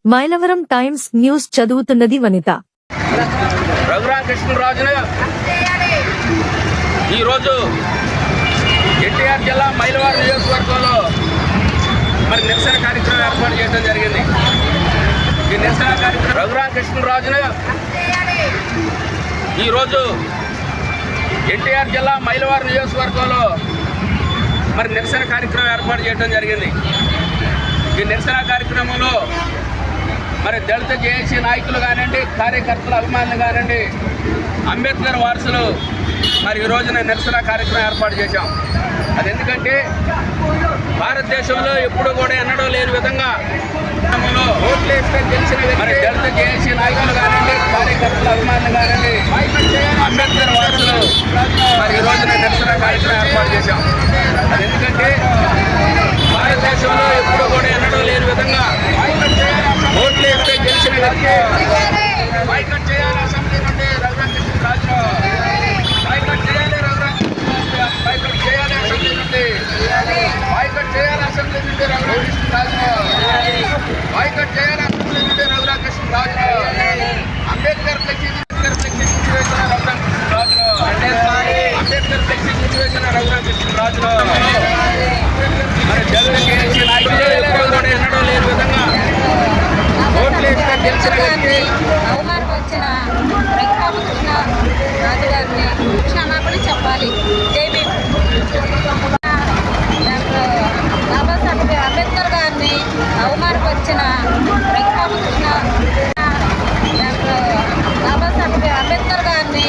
Mylavaram times news చదువుతున్నది వనిత. రఘురామకృష్ణరాజును ఈరోజు ఎన్టీఆర్ జిల్లా మైలవరం నియోజకవర్గంలో మరి నిరసన కార్యక్రమం ఏర్పాటు చేయడం జరిగింది. ఈ నిరసన కార్యక్రమం రఘురామకృష్ణరాజును ఈరోజు ఎన్టీఆర్ జిల్లా మైలవరం నియోజకవర్గంలో మరి నిరసన కార్యక్రమం ఏర్పాటు చేయడం జరిగింది. ఈ నిరసన కార్యక్రమంలో మరి దళిత జేఏసీ నాయకులు కానివ్వండి, కార్యకర్తల అభిమానులు కానివ్వండి, అంబేద్కర్ వారసులు మరి ఈ రోజున నిరసన కార్యక్రమం ఏర్పాటు చేశాం. అది ఎందుకంటే భారతదేశంలో ఎప్పుడు కూడా ఎన్నడూ లేని విధంగా ఓట్లు వేస్తే గెలిచిన మరి దళిత జేఏసీ నాయకులు కానివ్వండి, కార్యకర్తల అభిమానులు కానివ్వండి, అంబేద్కర్ వారసులు మరి ఈ రోజున నిరసన కార్యక్రమం ఏర్పాటు చేశాం. అది ఎందుకంటే భారతదేశంలో ఎప్పుడు కూడా ఎన్నడూ లేని విధంగా ఓట్లు వేస్తే గెలిచిన వ్యక్తి బైకట్ చేయాలి. అసెంబ్లీ నుండి రఘురామకృష్ణరాజును బైకట్ చేయాలి. బైకట్ చేయాలి. అసెంబ్లీ నుండి బైకట్ చేయాలి. అసెంబ్లీ నుండి రఘురామకృష్ణరాజును బైకట్ చేయాలి. అసెంబ్లీ నుండి రఘురామకృష్ణరాజును అంబేద్కర్ ఫ్లెక్సీ మూసివేసిన రఘురామకృష్ణరాజును అంబేద్కర్ ఫ్లెక్సీ మూసివేసిన రఘురామకృష్ణరాజును మరి దళిత జేఏసీ నాయకులు ఎప్పుడు కూడా ఎన్నడూ లేని విధంగా అవమానం వచ్చిన రఘురామకృష్ణరాజు గారిని క్షమాపణ చెప్పాలి. డాక్టర్ బాబాసాహెబ్ అంబేద్కర్ గారిని అవమానపరిచిన డాక్టర్ బాబాసాహెబ్ అంబేద్కర్ గారిని